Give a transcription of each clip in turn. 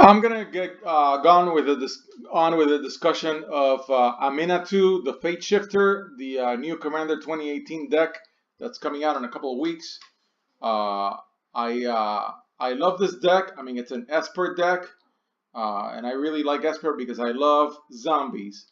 I'm gonna get on with the discussion of Aminatou, the Fate Shifter, the new Commander 2018 deck that's coming out in a couple of weeks. Uh, I love this deck. I mean, it's an Esper deck, and I really like Esper because I love zombies.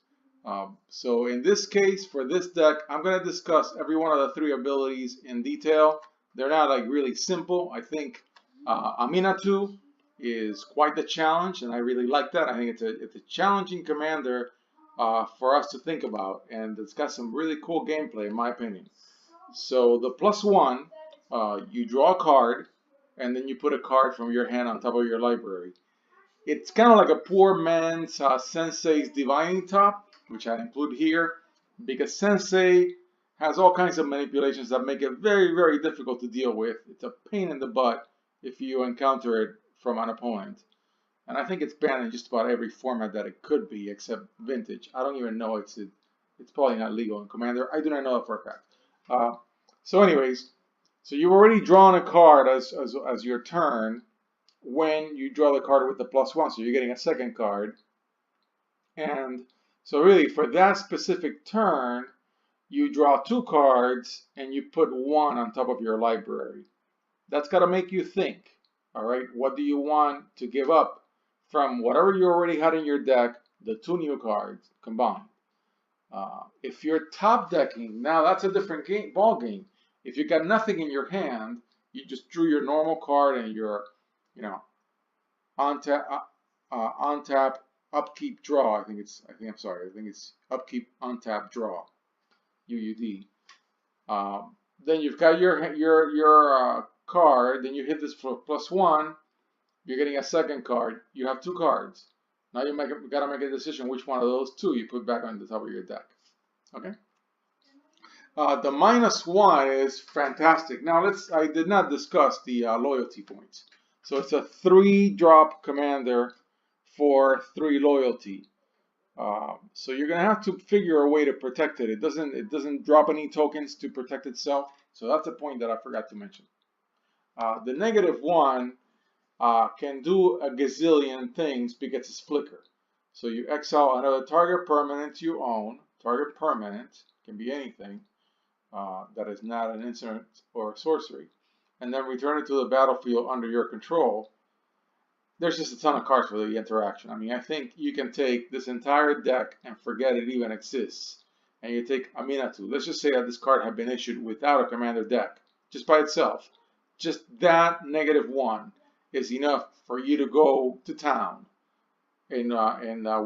So in this case, for this deck, I'm gonna discuss every one of the three abilities in detail. They're not like really simple. I think Aminatou is quite the challenge, and I really like that. I think it's a challenging commander for us to think about, and it's got some really cool gameplay, in my opinion. So the +1, you draw a card, and then you put a card from your hand on top of your library. It's kind of like a poor man's Sensei's Divining Top, which I include here, because Sensei has all kinds of manipulations that make it very, very difficult to deal with. It's a pain in the butt if you encounter it from an opponent. And I think it's banned in just about every format that it could be, except Vintage. I don't even know it's probably not legal in Commander. I do not know that for a fact. So anyways, so you've already drawn a card as your turn when you draw the card with the +1. So you're getting a second card. And so really for that specific turn, you draw 2 cards and you put 1 on top of your library. That's got to make you think. All right, what do you want to give up from whatever you already had in your deck, the 2 new cards combined? If you're top decking, now that's a different ball game. If you got nothing in your hand, you just drew your normal card and your, on tap, upkeep, draw. I think it's upkeep, untap, draw, UUD. Then you've got your card, then you hit this for +1, you're getting a second card. You have 2 cards. Now you gotta make a decision which one of those 2 you put back on the top of your deck. Okay. The -1 is fantastic. Now I did not discuss the loyalty points. So it's a 3-drop commander for 3 loyalty. So you're gonna have to figure a way to protect it. It doesn't drop any tokens to protect itself. So that's a point that I forgot to mention. The -1 can do a gazillion things because it's flicker. So you exile another target permanent you own. Target permanent can be anything that is not an instant or a sorcery, and then return it to the battlefield under your control. There's just a ton of cards for the interaction. I mean, I think you can take this entire deck and forget it even exists. And you take Aminatou. Let's just say that this card had been issued without a commander deck, just by itself. Just that -1 is enough for you to go to town in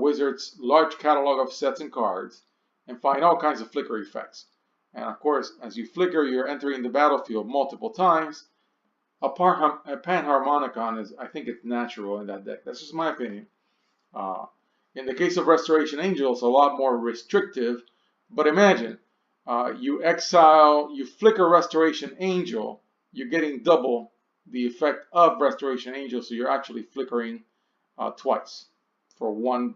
Wizards' large catalog of sets and cards and find all kinds of flicker effects. And of course, as you flicker, you're entering the battlefield multiple times. A Panharmonicon is, I think it's natural in that deck. That's just my opinion. In the case of Restoration Angel, it's a lot more restrictive. But imagine, you flicker Restoration Angel, you're getting double the effect of Restoration Angel, so you're actually flickering twice for one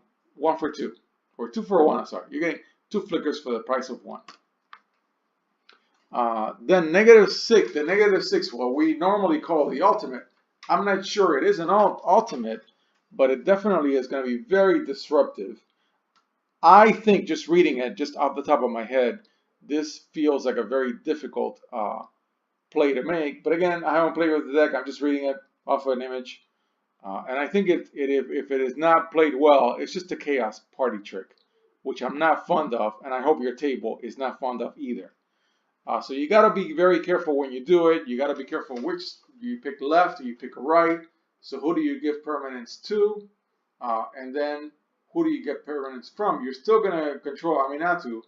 for 2. Or 2 for 1, I'm sorry. You're getting 2 flickers for the price of 1. Then -6, the -6, what we normally call the ultimate. I'm not sure it is an ultimate, but it definitely is going to be very disruptive. I think just reading it, just off the top of my head, this feels like a very difficult play to make. But again, I haven't played with the deck. I'm just reading it off of an image. And I think if it is not played well, it's just a chaos party trick, which I'm not fond of, and I hope your table is not fond of either. So you got to be very careful when you do it. You got to be careful which you pick left or you pick right. So who do you give permanence to? And then who do you get permanence from? You're still going to control Aminatou,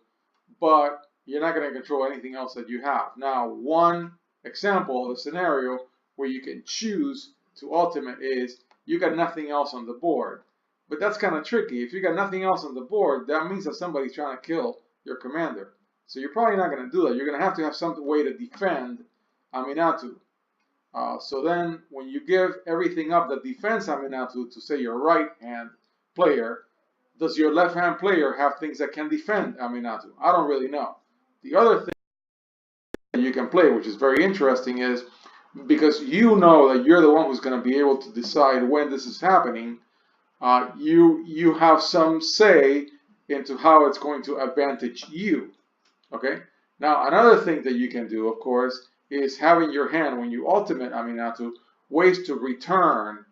but you're not going to control anything else that you have. Now, one example of a scenario where you can choose to ultimate is you got nothing else on the board. But that's kind of tricky. If you got nothing else on the board, that means that somebody's trying to kill your commander. So you're probably not going to do that. You're going to have some way to defend Aminatou. So then when you give everything up that defends Aminatou to, say, your right-hand player, does your left-hand player have things that can defend Aminatou? I don't really know. The other thing that you can play, which is very interesting, is because you know that you're the one who's going to be able to decide when this is happening, you have some say into how it's going to advantage you. Okay. Now another thing that you can do, of course, is having your hand when you ultimate Aminatou ways to return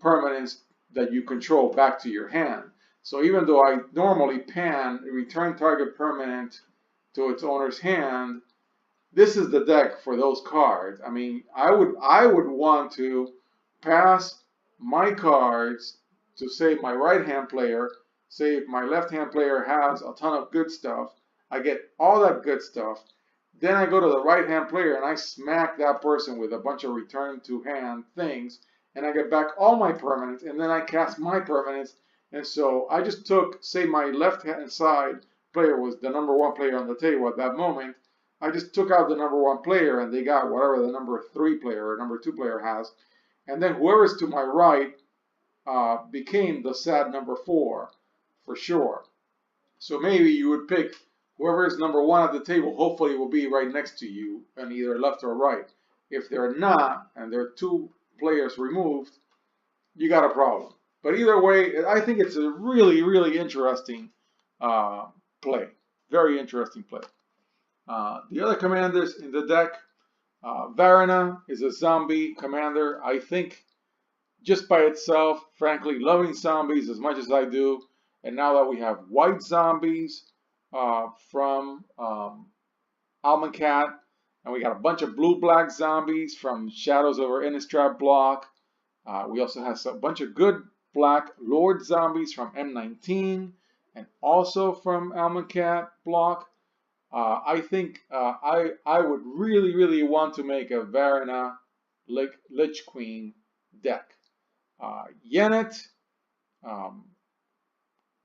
permanents that you control back to your hand. So even though I normally pan return target permanent to its owner's hand, this is the deck for those cards. I mean, I would want to pass my cards to say my right hand player. Say if my left hand player has a ton of good stuff, I get all that good stuff. Then I go to the right hand player and I smack that person with a bunch of return to hand things, and I get back all my permanents, and then I cast my permanents. And so I just took, say my left hand side player was the #1 player on the table at that moment. I just took out the #1 player and they got whatever the #3 player or #2 player has. And then whoever's to my right became the sad #4 for sure. So maybe you would pick whoever is #1 at the table, hopefully will be right next to you on either left or right. If they're not, and there are 2 players removed, you got a problem. But either way, I think it's a really, really interesting play. Very interesting play. The other commanders in the deck, Varana is a zombie commander. I think just by itself, frankly, loving zombies as much as I do, and now that we have white zombies from Almacat, and we got a bunch of blue-black zombies from Shadows over Innistrad block. We also have a bunch of good black Lord zombies from M19 and also from Almacat block. I think I would really, really want to make a Varana Lich Queen deck. Yennet,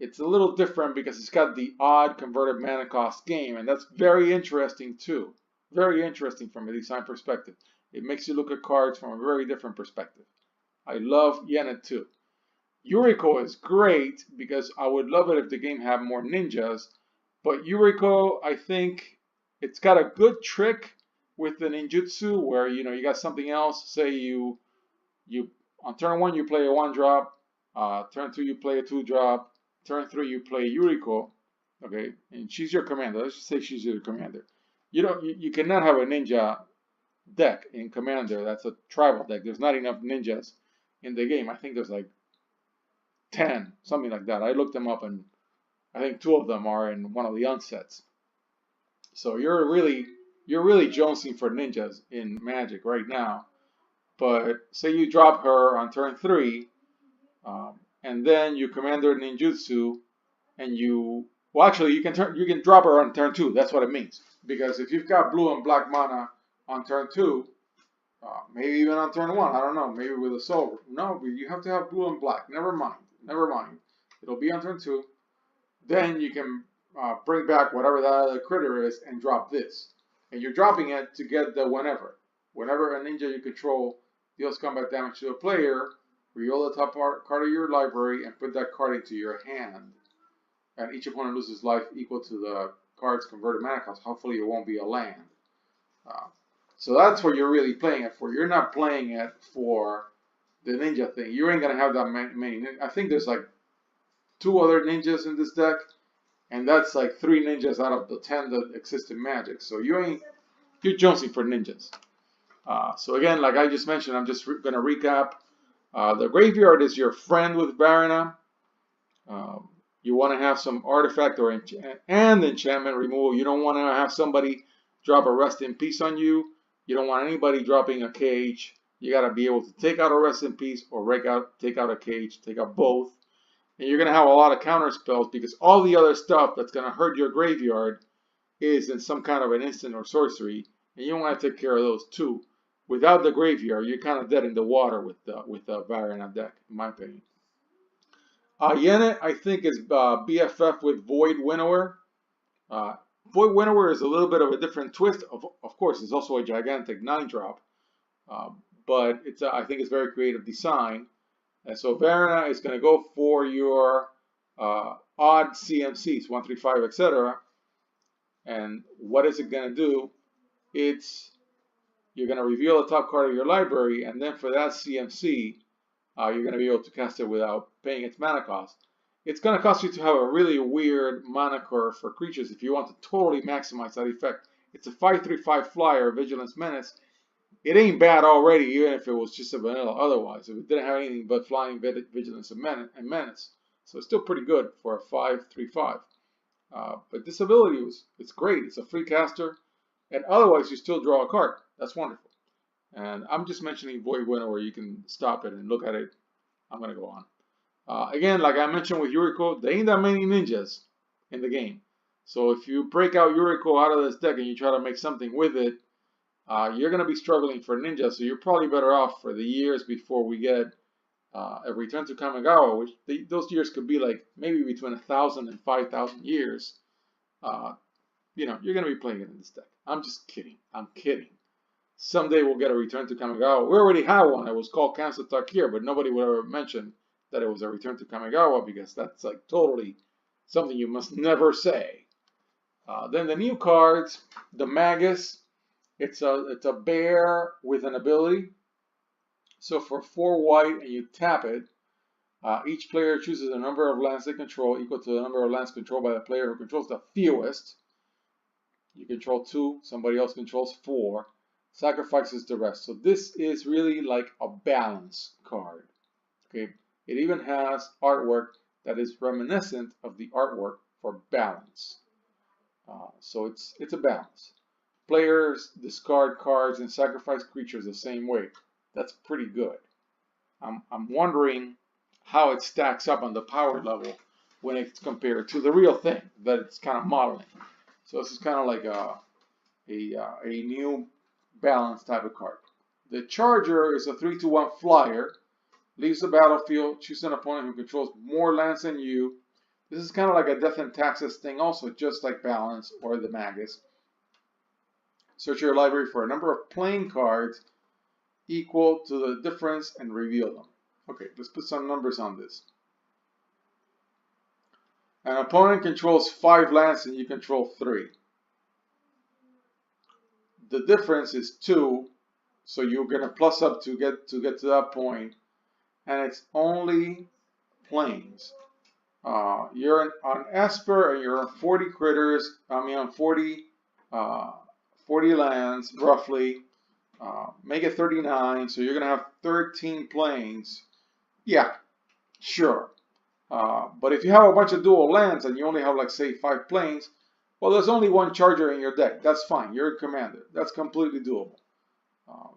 it's a little different because it's got the odd converted mana cost game, and that's very interesting too. Very interesting from a design perspective. It makes you look at cards from a very different perspective. I love Yennet too. Yuriko is great because I would love it if the game had more ninjas, but Yuriko, I think it's got a good trick with the ninjutsu where you got something else. Say you on turn 1 you play a 1-drop, turn 2 you play a 2-drop, turn 3 you play Yuriko, okay, and she's your commander. Let's just say she's your commander. You cannot have a ninja deck in commander. That's a tribal deck. There's not enough ninjas in the game. I think there's like 10, something like that. I looked them up and I think 2 of them are in one of the unsets. So you're really jonesing for ninjas in Magic right now. But say you drop her on turn 3, and then you commander ninjutsu, and well, actually you can drop her on turn 2. That's what it means. Because if you've got blue and black mana on turn 2, maybe even on turn 1, I don't know, maybe with a soul. No, but you have to have blue and black. Never mind. It'll be on turn 2. Then you can bring back whatever that other critter is and drop this. And you're dropping it to get the whenever. Whenever a ninja you control deals combat damage to a player, reveal the top card of your library and put that card into your hand. And each opponent loses life equal to the card's converted mana cost. Hopefully it won't be a land. So that's what you're really playing it for. You're not playing it for the ninja thing. You ain't going to have that many. I think there's like 2 other ninjas in this deck, and that's like 3 ninjas out of the 10 that exist in Magic. So you're jonesing for ninjas. So again, like I just mentioned, I'm just going to recap. The graveyard is your friend with Varana. You want to have some artifact or enchantment removal. You don't want to have somebody drop a rest in peace on you. You don't want anybody dropping a cage. You got to be able to take out a rest in peace or take out a cage, take out both. And you're going to have a lot of counter spells because all the other stuff that's going to hurt your graveyard is in some kind of an instant or sorcery. And you want to take care of those too. Without the graveyard, you're kind of dead in the water with the Varana deck, in my opinion. Yennet, I think, is BFF with Void Winnower. Void Winnower is a little bit of a different twist. Of course, it's also a gigantic 9-drop. But I think it's very creative design. And so Varana is going to go for your odd CMCs, 1, 3, 5, etc. And what is it going to do? You're going to reveal the top card of your library, and then for that CMC, you're going to be able to cast it without paying its mana cost. It's going to cost you to have a really weird mana curve for creatures if you want to totally maximize that effect. It's a 5/3/5 flyer, Vigilance Menace. It ain't bad already, even if it was just a vanilla otherwise. If it didn't have anything but flying, Vigilance, and Menace. So it's still pretty good for a 5/3/5. But this ability it's great. It's a free caster. And otherwise, you still draw a card. That's wonderful. And I'm just mentioning Void Winter where you can stop it and look at it. I'm going to go on. Again, like I mentioned with Yuriko, there ain't that many ninjas in the game. So if you break out Yuriko out of this deck and you try to make something with it, you're going to be struggling for ninja. So you're probably better off for the years before we get a Return to Kamigawa, which those years could be like maybe between 1,000 and 5,000 years. You know, you're going to be playing it in this deck. I'm just kidding. I'm kidding. Someday we'll get a Return to Kamigawa. We already had one. It was called Cancel Takir, but nobody would ever mention that it was a Return to Kamigawa because that's like totally something you must never say. Then the new cards, the Magus. It's a bear with an ability. So for 4 white and you tap it, each player chooses a number of lands they control equal to the number of lands controlled by the player who controls the fewest. You control 2, somebody else controls 4. Sacrifices the rest. So this is really like a balance card. Okay, it even has artwork that is reminiscent of the artwork for balance. So it's a balance. Players discard cards and sacrifice creatures the same way. That's pretty good. I'm wondering how it stacks up on the power level when it's compared to the real thing that it's kind of modeling. So this is kind of like a new balance type of card. The Charger is a 3/1 flyer. Leaves the battlefield. Choose an opponent who controls more lands than you. This is kind of like a Death and Taxes thing also, just like Balance or the Magus. Search your library for a number of playing cards equal to the difference and reveal them. Okay, let's put some numbers on this. An opponent controls 5 lands and you control 3. The difference is 2, so you're going to plus up to get to that point, and it's only planes. You're on Esper and you're on 40 critters. I mean on 40 lands roughly. Make it 39, so you're going to have 13 planes. Yeah, sure. But if you have a bunch of dual lands and you only have, like, say, 5 planes, well, there's only one Charger in your deck. That's fine. You're a commander. That's completely doable.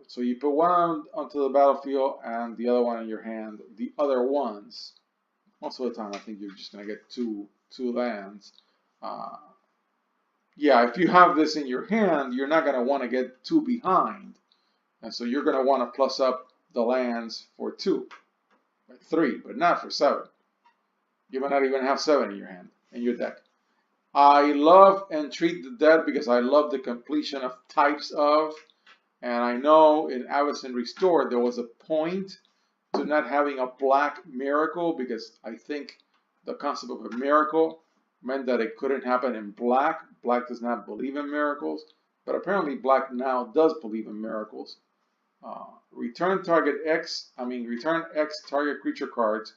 So you put one onto the battlefield and the other one in your hand. The other ones, most of the time, I think you're just going to get two lands. Yeah, if you have this in your hand, you're not going to want to get 2 behind. And so you're going to want to plus up the lands for 2, like 3, but not for 7. You might not even have 7 in your hand, in your deck. I love Entreat the Dead because I love the completion of types of, and I know in Avacyn Restored there was a point to not having a black miracle because I think the concept of a miracle meant that it couldn't happen in black. Black does not believe in miracles, but apparently black now does believe in miracles. Return X target creature cards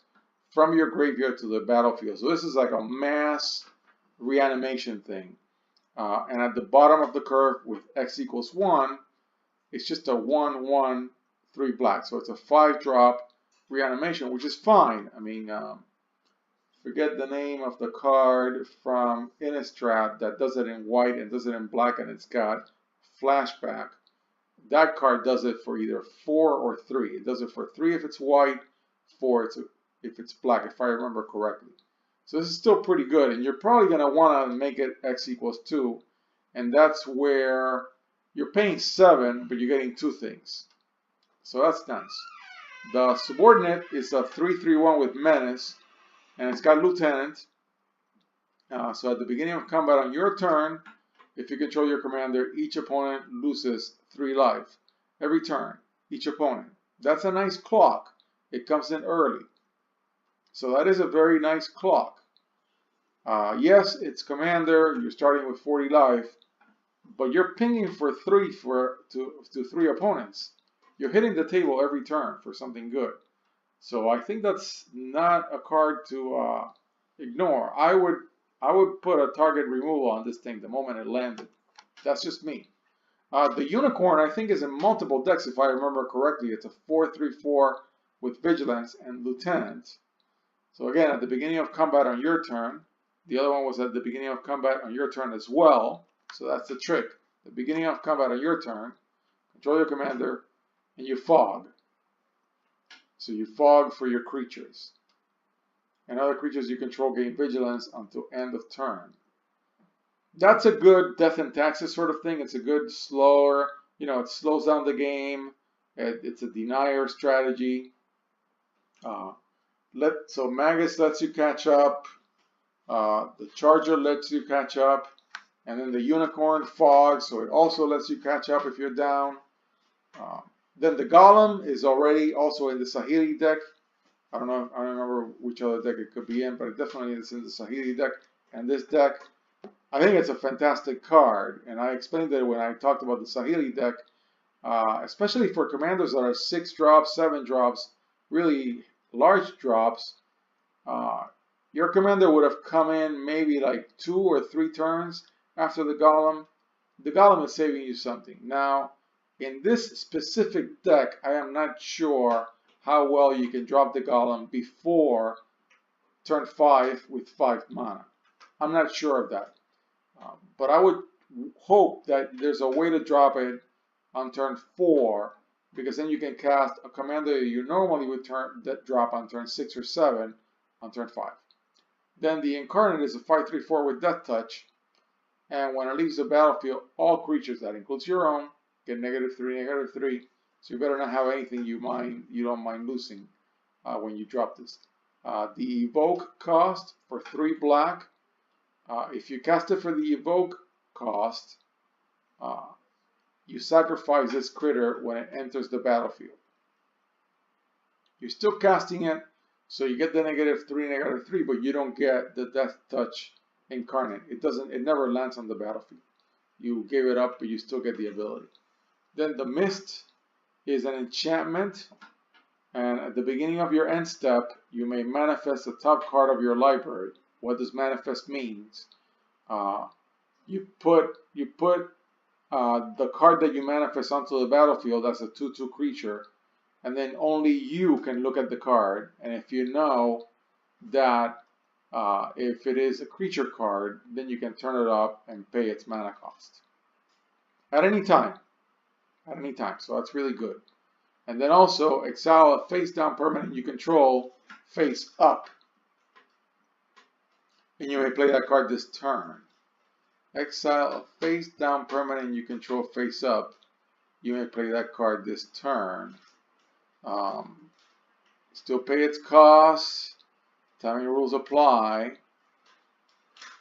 from your graveyard to the battlefield. So this is like a mass reanimation thing. And at the bottom of the curve with X equals 1, it's just a 1/1 3 black. So it's a 5-drop reanimation, which is fine. I mean, forget the name of the card from Innistrad that does it in white and does it in black, and it's got flashback. That card does it for either 4 or 3. It does it for 3 if it's white, 4 if it's black, if I remember correctly. So this is still pretty good, and you're probably going to want to make it X equals 2, and that's where you're paying 7, but you're getting 2 things. So that's nice. The Subordinate is a 3/3/1 with Menace, and it's got Lieutenant. So at the beginning of combat on your turn, if you control your commander, each opponent loses 3 life. Every turn, each opponent. That's a nice clock. It comes in early. So that is a very nice clock. Yes, it's commander. You're starting with 40 life, but you're pinging for 3 to 3 opponents. You're hitting the table every turn for something good. So I think that's not a card to ignore. I would put a target removal on this thing the moment it landed. That's just me. The Unicorn, I think, is in multiple decks, if I remember correctly. It's a 4/3/4 with Vigilance and Lieutenant. So again, at the beginning of combat on your turn, the other one was at the beginning of combat on your turn as well. So that's the trick. The beginning of combat on your turn, control your commander, and you fog. So you fog for your creatures. And other creatures you control gain Vigilance until end of turn. That's a good Death and Taxes sort of thing. It's a good slower, it slows down the game. It's a denier strategy. So Magus lets you catch up. The Charger lets you catch up. And then the Unicorn fogs, so it also lets you catch up if you're down. Then the Golem is already also in the Sahili deck. I don't remember which other deck it could be in, but it definitely is in the Sahili deck. And this deck, I think it's a fantastic card, and I explained it when I talked about the Sahili deck, especially for commanders that are 6 drops, 7 drops, really large drops. Your commander would have come in maybe like 2 or 3 turns after the Golem. The Golem is saving you something. Now, in this specific deck, I am not sure how well you can drop the Golem before turn 5 with 5 mana. I'm not sure of that. But I would hope that there's a way to drop it on turn 4, because then you can cast a commander you normally would drop on turn 6 or 7 on turn 5. Then the Incarnate is a 5/3/4 with Death Touch, and when it leaves the battlefield, all creatures, that includes your own, get -3, -3. So you better not have anything you don't mind losing when you drop this. The Evoke cost for 3 black. If you cast it for the Evoke cost, you sacrifice this critter when it enters the battlefield. You're still casting it, so you get the -3, -3, but you don't get the Death Touch Incarnate. It never lands on the battlefield. You gave it up, but you still get the ability. Then the Mist is an enchantment, and at the beginning of your end step, you may manifest the top card of your library. What does manifest means? You put the card that you manifest onto the battlefield as a 2/2 creature, and then only you can look at the card. And if you know that if it is a creature card, then you can turn it up and pay its mana cost at any time. So that's really good. And then also exile a face down permanent you control face up, and you may play that card this turn. Exile a face down permanent you control face up. You may play that card this turn. Still pay its costs. Timing rules apply.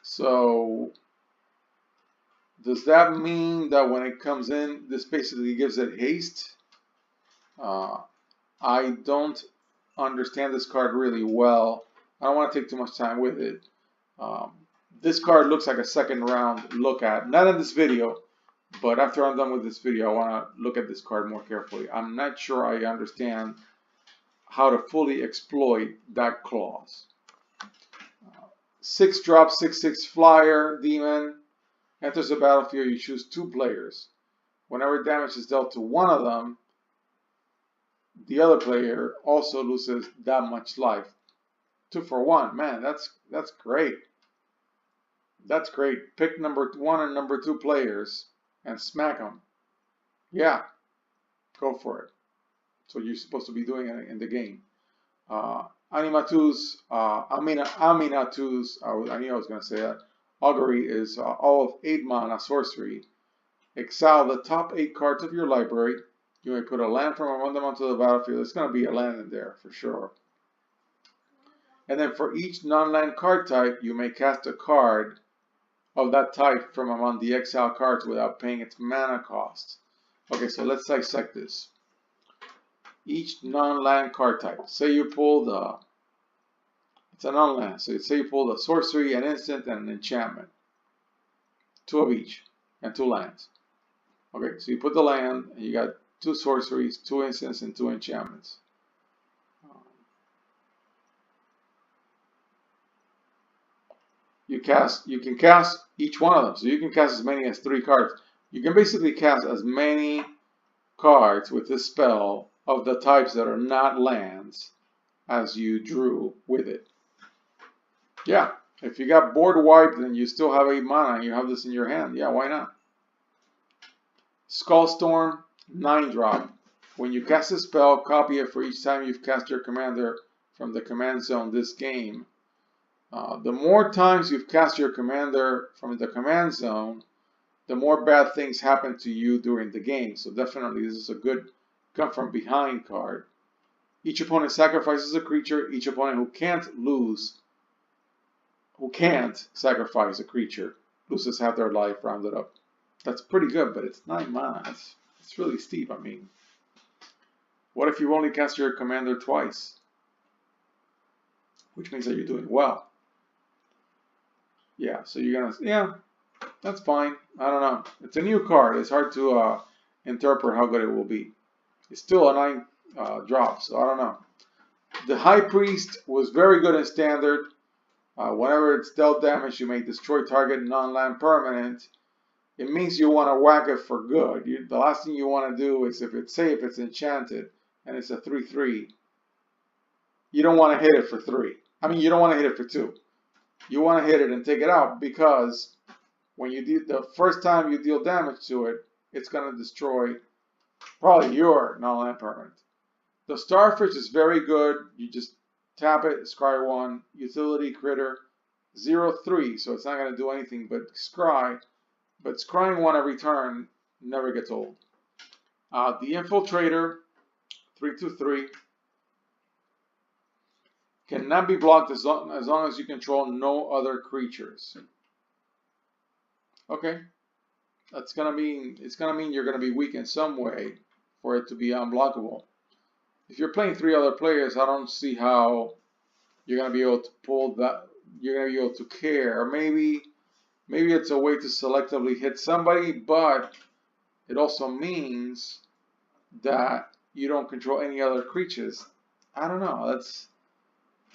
So does that mean that when it comes in, this basically gives it haste? I don't understand this card really well. I don't want to take too much time with it. This card looks like a second round look at. Not in this video, but after I'm done with this video, I want to look at this card more carefully. I'm not sure I understand how to fully exploit that clause. 6 drop, 6/6 flyer, demon. Enters the battlefield, you choose 2 players. Whenever damage is dealt to one of them, the other player also loses that much life. 2 for 1. Man, that's great. That's great. Pick number 1 and number 2 players and smack them. Yeah, go for it. So you're supposed to be doing it in the game. Aminatou, I knew I was going to say that. Augury is all of 8 mana sorcery. Exile the top 8 cards of your library. You may put a land from among them onto the battlefield. There's going to be a land in there for sure. And then for each non-land card type, you may cast a card of that type from among the exile cards without paying its mana cost. Okay, so let's dissect this. Each non-land card type. Say you pull the... It's a non-land. So say you pull the sorcery, an instant, and an enchantment. 2 of each. And 2 lands. Okay, so you put the land, and you got 2 sorceries, 2 instants, and 2 enchantments. you can cast each one of them. So you can cast as many as 3 cards. You can basically cast as many cards with this spell of the types that are not lands as you drew with it. Yeah, if you got board wiped and you still have 8 mana and you have this in your hand, yeah, why not? Skullstorm, 9-drop. When you cast a spell, copy it for each time you've cast your commander from the command zone this game. The more times you've cast your commander from the command zone, the more bad things happen to you during the game. So definitely this is a good come from behind card. Each opponent sacrifices a creature. Each opponent who can't sacrifice a creature, loses half their life rounded up. That's pretty good, but it's 9 mana. It's really steep. I mean, what if you only cast your commander twice? Which means that you're doing well. Yeah, so you're gonna, yeah, that's fine. I don't know. It's a new card. It's hard to interpret how good it will be. It's still a 9 drop, so I don't know. The High Priest was very good in Standard. Whenever it's dealt damage, you may destroy target non-land permanent. It means you want to whack it for good. The last thing you want to do is, if it's enchanted and it's a 3/3, you don't want to hit it for 3. I mean, you don't want to hit it for 2. You want to hit it and take it out, because when you do the first time you deal damage to it, it's going to destroy probably your non-land permanent. The Starfish is very good. You just tap it, scry 1, utility critter, 0/3, so it's not going to do anything but scry. But scrying 1 every turn never gets old. The Infiltrator, 3/3, cannot be blocked as long as you control no other creatures. Okay, it's gonna mean you're gonna be weak in some way for it to be unblockable. If you're playing 3 other players, I don't see how you're gonna be able to pull that. You're gonna be able to care. Or maybe it's a way to selectively hit somebody, but it also means that you don't control any other creatures. I don't know.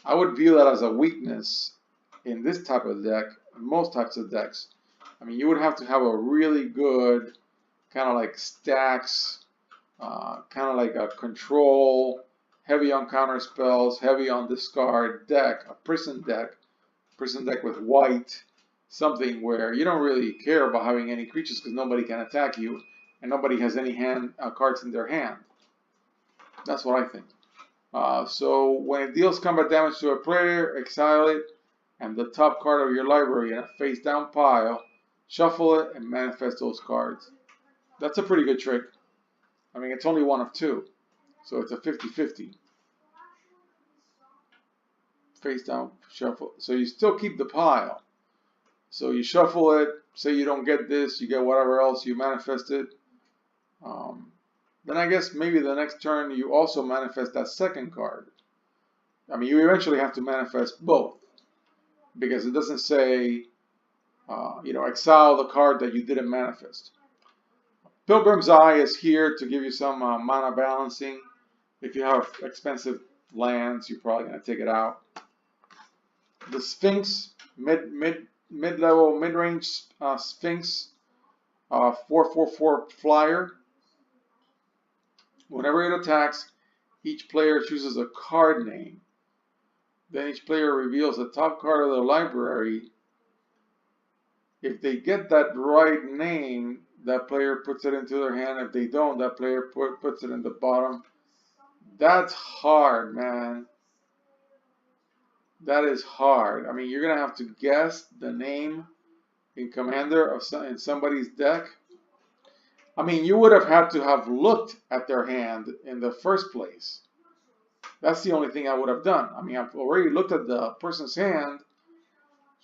I would view that as a weakness in this type of deck, most types of decks. I mean, you would have to have a really good kind of like stacks, kind of like a control, heavy on counter spells, heavy on discard deck, a prison deck with white, something where you don't really care about having any creatures because nobody can attack you and nobody has any cards in their hand. That's what I think. So when it deals combat damage to a player, exile it and the top card of your library in a face down pile, shuffle it and manifest those cards. That's a pretty good trick. I mean, it's only 1 of 2, so it's a 50-50. Face down, shuffle. So you still keep the pile. So you shuffle it, say you don't get this, you get whatever else, you manifest it. Then I guess maybe the next turn you also manifest that second card. I mean, you eventually have to manifest both, because it doesn't say, exile the card that you didn't manifest. Pilgrim's Eye is here to give you some mana balancing. If you have expensive lands, you're probably going to take it out. The Sphinx, mid-level, mid-range Sphinx, 4/4/4 flyer. Whenever it attacks, each player chooses a card name. Then each player reveals the top card of their library. If they get that right name, that player puts it into their hand. If they don't, that player puts it in the bottom. That's hard, man. That is hard. I mean, you're going to have to guess the name in Commander in somebody's deck. I mean, you would have had to have looked at their hand in the first place. That's the only thing I would have done. I mean, I've already looked at the person's hand,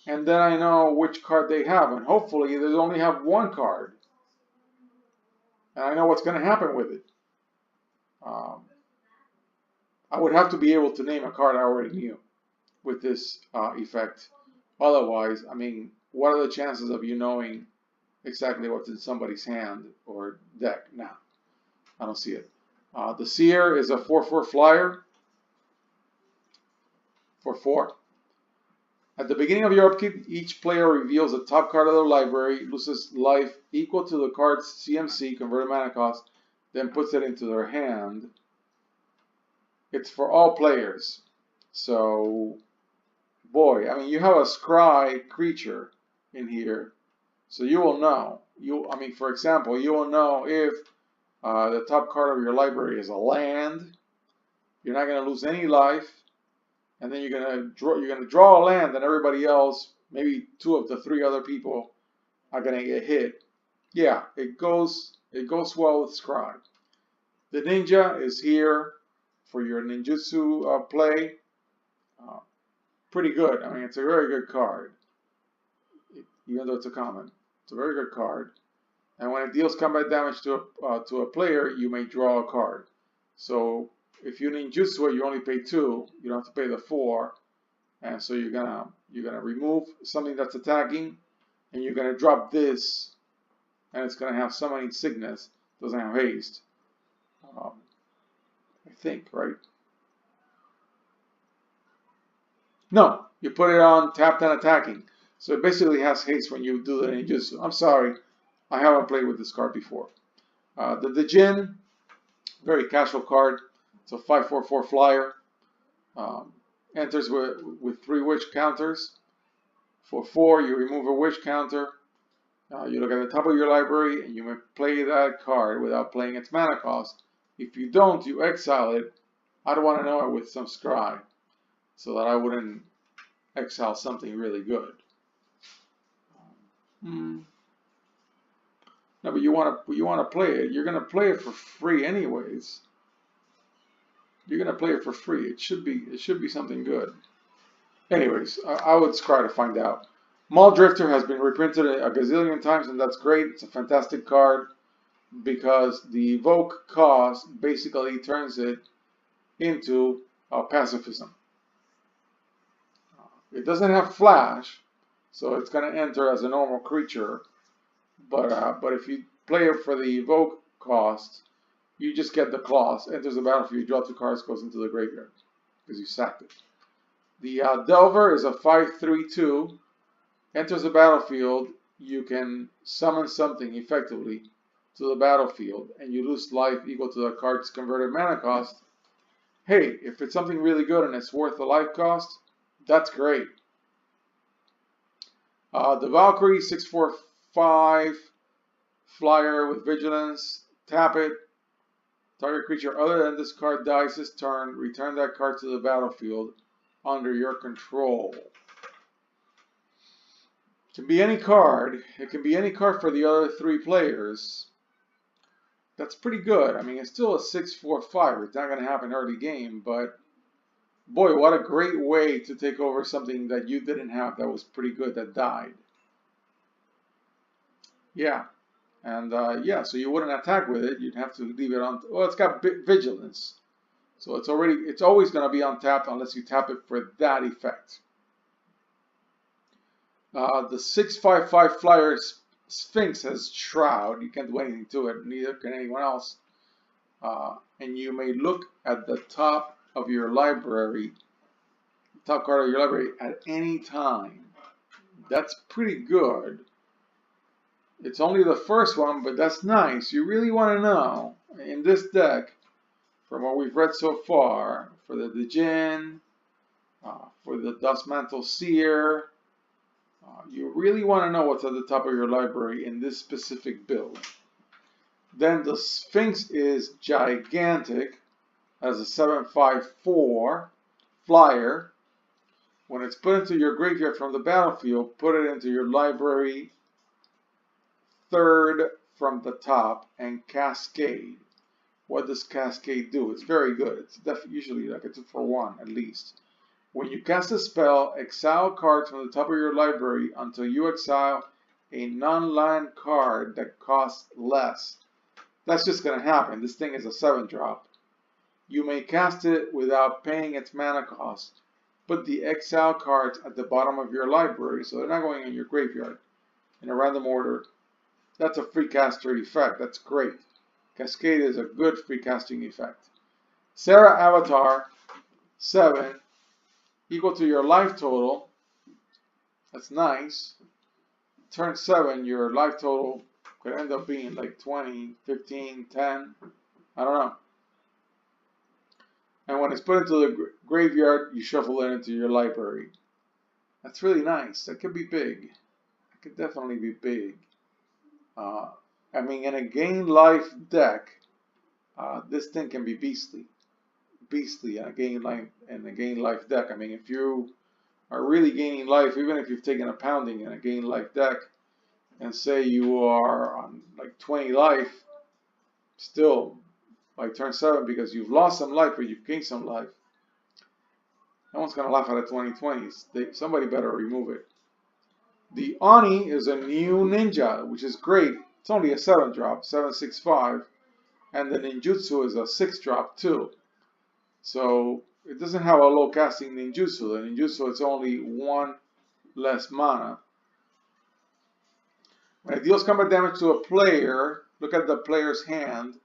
and then I know which card they have. And hopefully, they only have 1 card. And I know what's going to happen with it. I would have to be able to name a card I already knew with this effect. Otherwise, I mean, what are the chances of you knowing exactly what's in somebody's hand or deck? Nah, I don't see it. The Seer is a 4/4 flyer for 4. At the beginning of your upkeep, each player reveals the top card of their library, loses life equal to the card's CMC, converted mana cost, then puts it into their hand. It's for all players. So, boy, I mean, you have a scry creature in here, so you will know. For example, you will know if the top card of your library is a land. You're not going to lose any life, and then you're going to draw a land, and everybody else, maybe 2 of the 3 other people, are going to get hit. Yeah, it goes well with scry. The ninja is here for your ninjutsu play. Pretty good. I mean, it's a very good card, even though it's a common. It's a very good card. And when it deals combat damage to a player, you may draw a card. So if you ninjutsu it, you only pay 2. You don't have to pay the 4. And so you're gonna remove something that's attacking, and you're gonna drop this, and it's gonna have summoning sickness. Doesn't have haste. I think, right? No, you put it on tapped and attacking. So it basically has haste when you do the ninjutsu. I'm sorry, I haven't played with this card before. The Djinn, very casual card. It's a 5/4/4 flyer. Enters with 3 witch counters. For 4, you remove a witch counter. You look at the top of your library, and you may play that card without playing its mana cost. If you don't, you exile it. I'd want to know it with some scry, so that I wouldn't exile something really good. No, but you want to play it. You're going to play it for free anyways. You're going to play it for free. It should be something good. Anyways, I would scry to find out. Maul Drifter has been reprinted a gazillion times, and that's great. It's a fantastic card because the evoke cost basically turns it into pacifism. It doesn't have flash, so it's going to enter as a normal creature. But if you play it for the evoke cost, you just get the clause. Enters the battlefield, you draw 2 cards, goes into the graveyard because you sacked it. The Delver is a 5/3/2. Enters the battlefield, you can summon something effectively to the battlefield, and you lose life equal to the card's converted mana cost. Hey, if it's something really good and it's worth the life cost, that's great. The Valkyrie, 6/4/5 flyer with vigilance. Tap it. Target creature other than this card dies this turn. Return that card to the battlefield under your control. It can be any card. It can be any card for the other 3 players. That's pretty good. I mean, it's still a 6/4/5. It's not going to happen early game, but boy, what a great way to take over something that you didn't have that was pretty good that died. Yeah. And yeah, so you wouldn't attack with it. You'd have to leave it on. Well, it's got vigilance, so it's always going to be untapped unless you tap it for that effect. The 6/5/5 flyer Sphinx has Shroud. You can't do anything to it. Neither can anyone else. And you may look at the top of your library, top card of your library at any time. That's pretty good. It's only the first one, but that's nice. You really want to know, in this deck, from what we've read so far, for the Djinn, for the Dustmantle Seer, you really want to know what's at the top of your library in this specific build. Then the Sphinx is gigantic, as a 7/5/4 flyer. When it's put into your graveyard from the battlefield, put it into your library 3rd from the top and cascade. What does cascade do? It's very good. It's usually like a 2-for-1 at least. When you cast a spell, exile cards from the top of your library until you exile a non-land card that costs less. That's just going to happen. This thing is a 7-drop. You may cast it without paying its mana cost. Put the exile cards at the bottom of your library, so they're not going in your graveyard in a random order. That's a free caster effect. That's great. Cascade is a good free casting effect. Sarah Avatar, 7, equal to your life total. That's nice. Turn 7, your life total could end up being like 20, 15, 10. I don't know. And when it's put into the graveyard, you shuffle it into your library. That's really nice. That could be big. That could definitely be big. I mean, in a gain life deck, this thing can be beastly. Beastly in a gain life deck. I mean, if you are really gaining life, even if you've taken a pounding in a gain life deck, and say you are on like 20 life, still by turn 7, because you've lost some life or you've gained some life, no one's gonna laugh at a 2020s. Somebody better remove it. The Oni is a new ninja, which is great. It's only a 7-drop, 7/6/5, and the ninjutsu is a 6-drop too. So it doesn't have a low casting ninjutsu. The ninjutsu is only 1 less mana. When it deals combat damage to a player, look at the player's hand.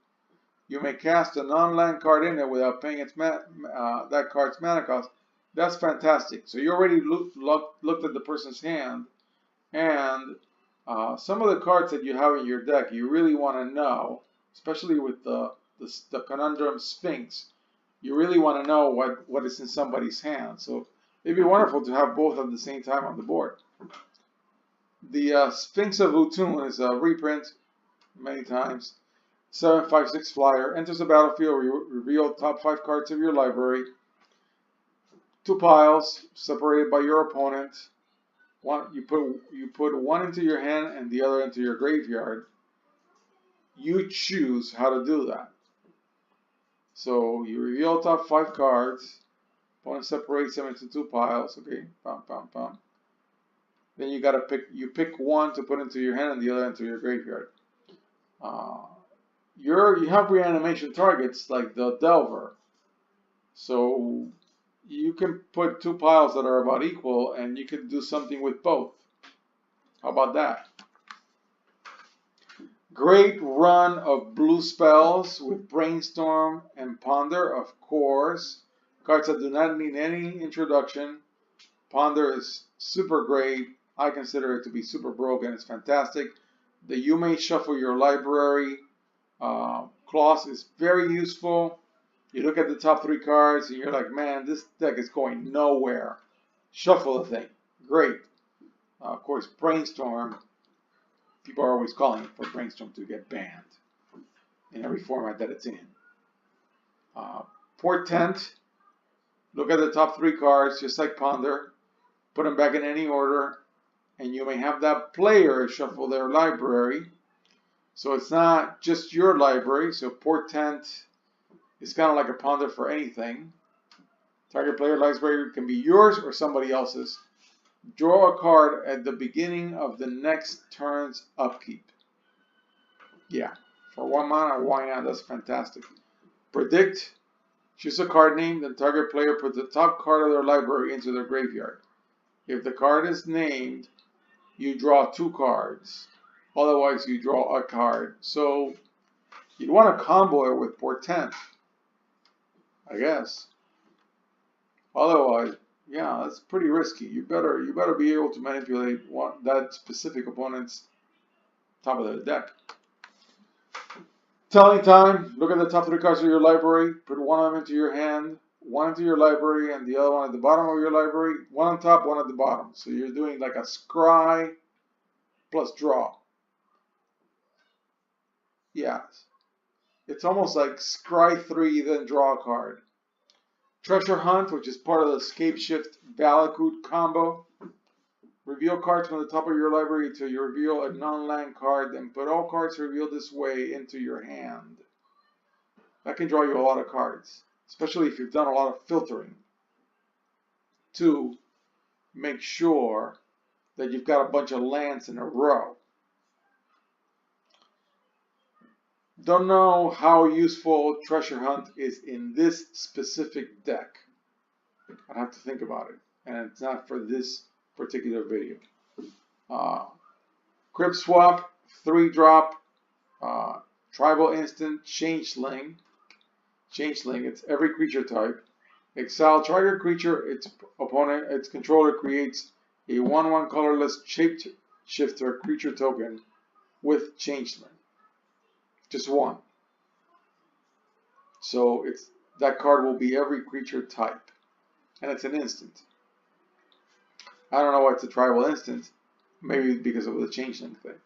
You may cast a non-land card in it without paying that card's mana cost. That's fantastic. So you already looked at the person's hand, and some of the cards that you have in your deck, you really want to know, especially with the conundrum Sphinx. You really want to know what is in somebody's hand. So it'd be wonderful to have both at the same time on the board. The Sphinx of Utun is a reprint many times. 7/5/6 flyer. Enters the battlefield. Reveal top 5 cards of your library. 2 piles separated by your opponent. You put one into your hand and the other into your graveyard. You choose how to do that. So you reveal top 5 cards. Opponent separates them into 2 piles. Okay, pam pam pam. Then you gotta pick one to put into your hand and the other into your graveyard. You have reanimation targets like the Delver, so you can put 2 piles that are about equal, and you can do something with both. How about that? Great run of blue spells with Brainstorm and Ponder, of course. Cards that do not need any introduction. Ponder is super great. I consider it to be super broken. It's fantastic. The You May Shuffle Your Library clause is very useful. You look at the top 3 cards and you're like, man, this deck is going nowhere. Shuffle the thing. Great. Of course, Brainstorm. People are always calling for Brainstorm to get banned in every format that it's in. Portent. Look at the top 3 cards, just like Ponder. Put them back in any order. And you may have that player shuffle their library. So it's not just your library. So Portent is kind of like a Ponder for anything. Target player library can be yours or somebody else's. Draw a card at the beginning of the next turn's upkeep. Yeah, for 1 mana, why not? That's fantastic. Predict. Choose a card name, then target player put the top card of their library into their graveyard. If the card is named, you draw 2 cards. Otherwise, you draw a card. So, you'd want to combo it with Portent, I guess. Otherwise, yeah, that's pretty risky. You better be able to manipulate that specific opponent's top of the deck. Telling time. Look at the top 3 cards of your library. Put one of them into your hand, one into your library, and the other one at the bottom of your library. One on top, one at the bottom. So you're doing like a scry plus draw. Yeah. It's almost like scry 3, then draw a card. Treasure Hunt, which is part of the Scapeshift Valakut combo. Reveal cards from the top of your library until you reveal a non-land card, then put all cards revealed this way into your hand. That can draw you a lot of cards, especially if you've done a lot of filtering to make sure that you've got a bunch of lands in a row. Don't know how useful Treasure Hunt is in this specific deck. I'd have to think about it, and it's not for this particular video. Crypt Swap, 3-drop, Tribal Instant, Changeling. Changeling, it's every creature type. Exile target creature, its controller creates a 1/1 colorless shapeshifter creature token with enchantment. Just one. So that card will be every creature type, and it's an instant. I don't know why it's a tribal instant. Maybe because of the changeling thing,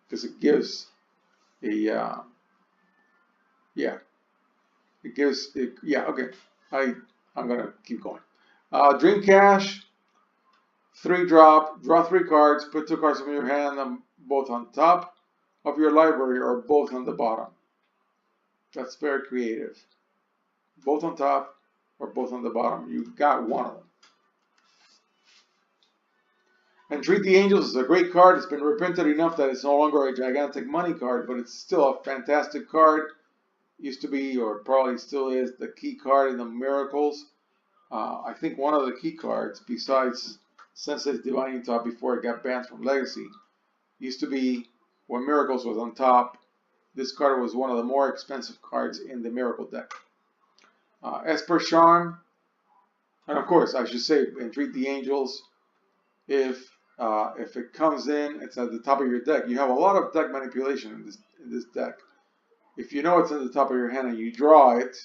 because it gives a yeah, it gives it, yeah. Okay, I'm gonna keep going. Dream Cash, 3-drop, draw 3 cards, put 2 cards from your hand, both on top of your library or both on the bottom. That's very creative. Both on top or both on the bottom. You got one of them. Entreat the Angels is a great card. It's been reprinted enough that it's no longer a gigantic money card, but it's still a fantastic card. Used to be, or probably still is, the key card in the Miracles. I think one of the key cards, besides Senseless Divining Top before it got banned from Legacy, used to be when Miracles was on top. This card was one of the more expensive cards in the Miracle deck. Esper Charm, and of course, I should say, Entreat the Angels. If it comes in, it's at the top of your deck. You have a lot of deck manipulation in this deck. If you know it's at the top of your hand and you draw it,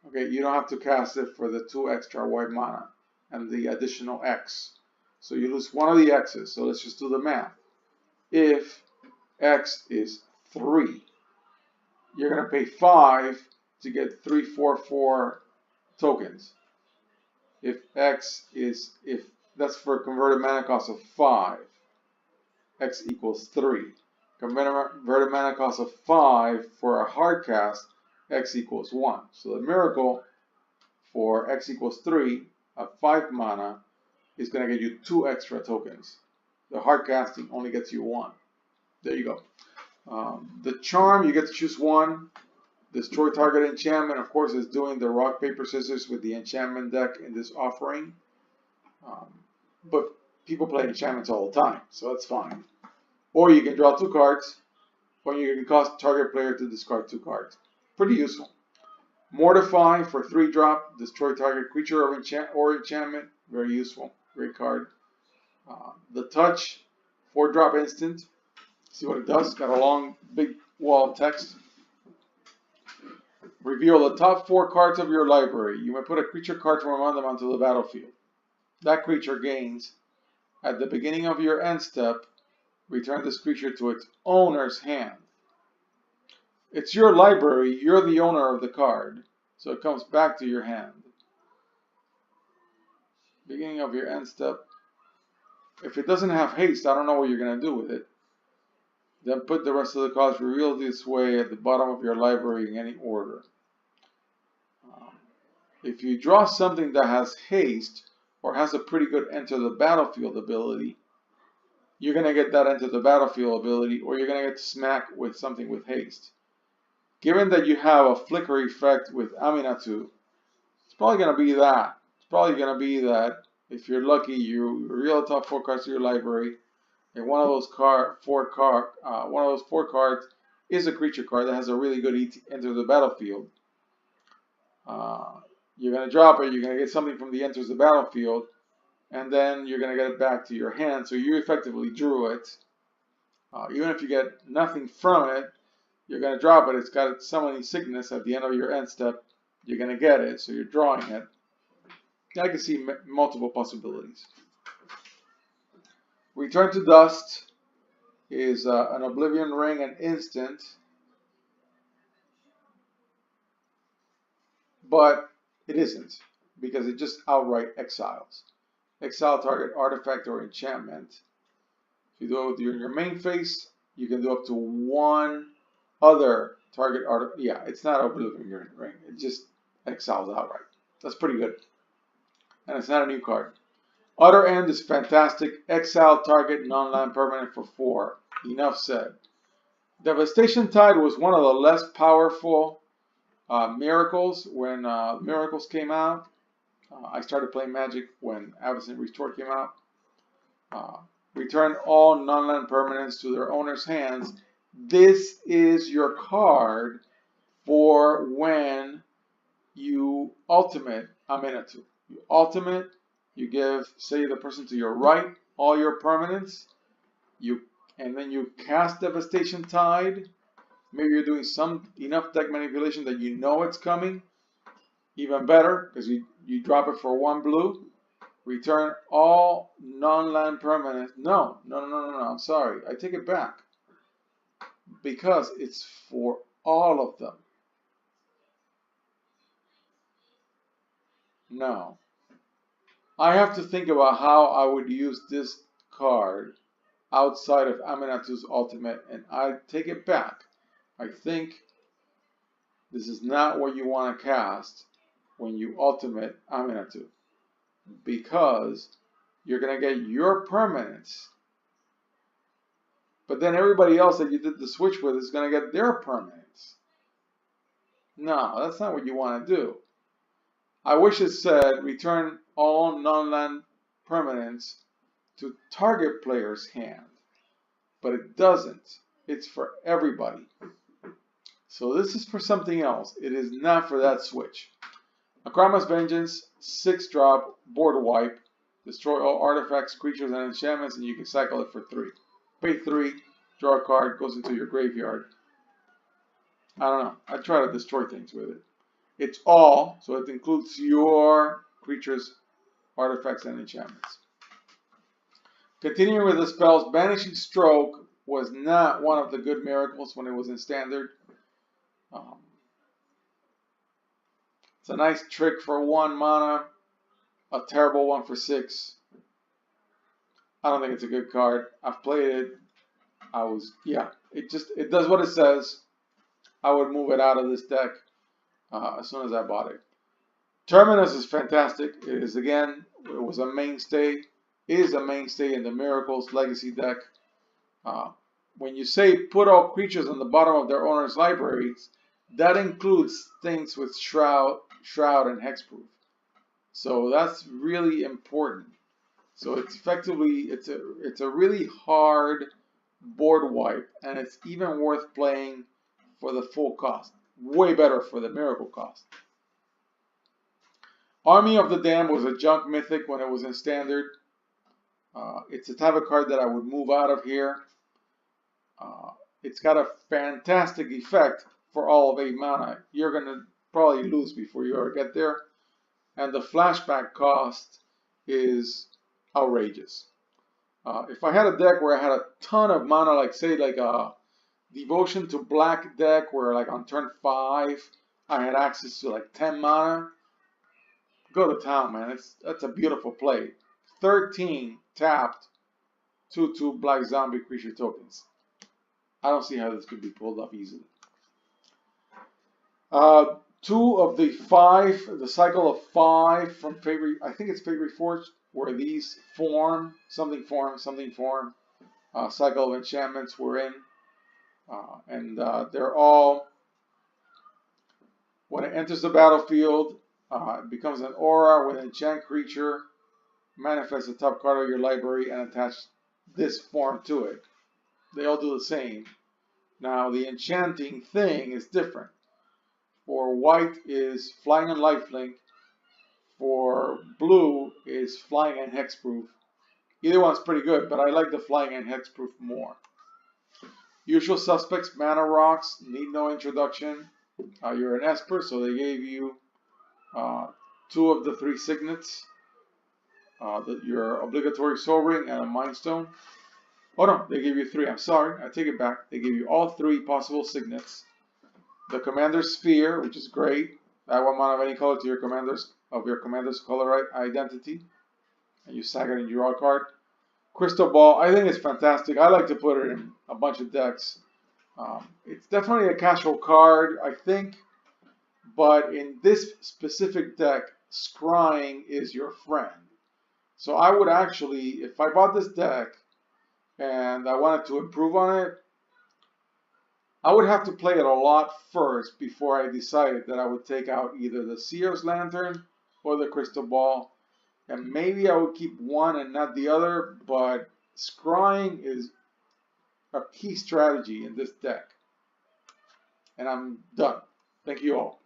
okay, you don't have to cast it for the 2 extra white mana and the additional X. So you lose one of the X's. So let's just do the math. If X is 3, you're going to pay 5 to get 3/4/4 tokens. If that's for a converted mana cost of 5, X equals 3. Converted mana cost of 5 for a hard cast, X equals 1. So the Miracle for X equals 3 at 5 mana is going to get you 2 extra tokens. The hard casting only gets you 1. There you go. The Charm, you get to choose one. Destroy target enchantment, of course, is doing the rock, paper, scissors with the enchantment deck in this offering. But people play enchantments all the time, so that's fine. Or you can draw 2 cards, or you can cause target player to discard 2 cards. Pretty useful. Mortify for 3-drop, destroy target creature or enchantment. Very useful. Great card. The Touch, 4-drop instant. See what it does. Got a long, big wall of text. Reveal the top 4 cards of your library. You may put a creature card from among them onto the battlefield. That creature gains, at the beginning of your end step, return this creature to its owner's hand. It's your library, you're the owner of the card, so it comes back to your hand. Beginning of your end step. If it doesn't have haste, I don't know what you're going to do with it. Then put the rest of the cards revealed this way at the bottom of your library in any order. If you draw something that has haste, or has a pretty good enter the battlefield ability, you're going to get that enter the battlefield ability, or you're going to get smacked with something with haste. Given that you have a flicker effect with Aminatou, it's probably going to be that. It's probably going to be that if you're lucky, you reveal the top 4 cards of your library, and one of those 4 cards is a creature card that has a really good enter the battlefield. You're going to drop it, you're going to get something from the enters the battlefield, and then you're going to get it back to your hand, so you effectively drew it. Even if you get nothing from it, you're going to drop it. It's got summoning sickness at the end of your end step. You're going to get it, so you're drawing it. I can see multiple possibilities. Return to Dust is an Oblivion Ring, an instant. But it isn't, because it just outright exiles. Exile target artifact or enchantment. If you do it with your main phase, you can do up to 1 other target artifact. Yeah, it's not Oblivion Ring. It just exiles outright. That's pretty good. And it's not a new card. Utter End is fantastic. Exile target non-land permanent for 4. Enough said. Devastation Tide was one of the less powerful Miracles when Miracles came out. I started playing Magic when Avacyn Restore came out. Return all non-land permanents to their owner's hands. This is your card for when you ultimate Aminatou. You ultimate, You give, say, the person to your right all your permanents. And then you cast Devastation Tide. Maybe you're doing enough deck manipulation that you know it's coming. Even better, because you drop it for 1 blue. Return all non-land permanents. No. I'm sorry. I take it back. Because it's for all of them. No. I have to think about how I would use this card outside of Aminatou's ultimate, and I take it back. I think this is not what you want to cast when you ultimate Aminatou, because you're going to get your permanents, but then everybody else that you did the switch with is going to get their permanents. No, that's not what you want to do. I wish it said return all non-land permanents to target player's hand, but it doesn't. It's for everybody. So this is for something else. It is not for that switch. Akrama's Vengeance, 6-drop, board wipe. Destroy all artifacts, creatures, and enchantments, and you can cycle it for 3. Pay 3, draw a card, goes into your graveyard. I don't know. I try to destroy things with it. It's all, so it includes your creatures, artifacts, and enchantments. Continuing with the spells, Banishing Stroke was not one of the good miracles when it was in Standard. It's a nice trick for 1 mana, a terrible one for 6. I don't think it's a good card. I've played it. It does what it says. I would move it out of this deck as soon as I bought it. Terminus is fantastic. It was a mainstay. Is a mainstay in the Miracles Legacy deck. When you say put all creatures on the bottom of their owner's libraries, that includes things with Shroud, and Hexproof. So that's really important. So it's effectively, it's a really hard board wipe, and it's even worth playing for the full cost. Way better for the miracle cost. Army of the Damned was a junk mythic when it was in Standard. It's the type of card that I would move out of here. It's got a fantastic effect for all of 8 mana. You're going to probably lose before you ever get there. And the flashback cost is outrageous. If I had a deck where I had a ton of mana, like say like a Devotion to Black deck where like on turn 5 I had access to like 10 mana, go to town, man. That's a beautiful play. 13 tapped 2/2 black zombie creature tokens. I don't see how this could be pulled off easily. 2 of the 5, the cycle of 5 from Favorite, I think it's Favorite Forge, where these form, something form, cycle of enchantments were in. They're all, when it enters the battlefield, it becomes an aura with an enchant creature, manifest the top card of your library, and attach this form to it. They all do the same. Now, the enchanting thing is different. For white is flying and lifelink. For blue is flying and hexproof. Either one's pretty good, but I like the flying and hexproof more. Usual suspects, mana rocks, need no introduction. You're an Esper, so they gave you 2 of the 3 signets. Your obligatory soul ring and a mind stone. Oh no, they gave you 3. I'm sorry, I take it back. They gave you all 3 possible signets. The Commander's Sphere, which is great. Add 1 mana of any color to your commander's color identity, and you sack it and you draw a card. Crystal Ball, I think it's fantastic. I like to put it in a bunch of decks. It's definitely a casual card, I think, but in this specific deck, scrying is your friend. So I would actually, if I bought this deck and I wanted to improve on it, I would have to play it a lot first before I decided that I would take out either the Seer's Lantern or the Crystal Ball. And maybe I would keep one and not the other, but scrying is a key strategy in this deck. And I'm done. Thank you all.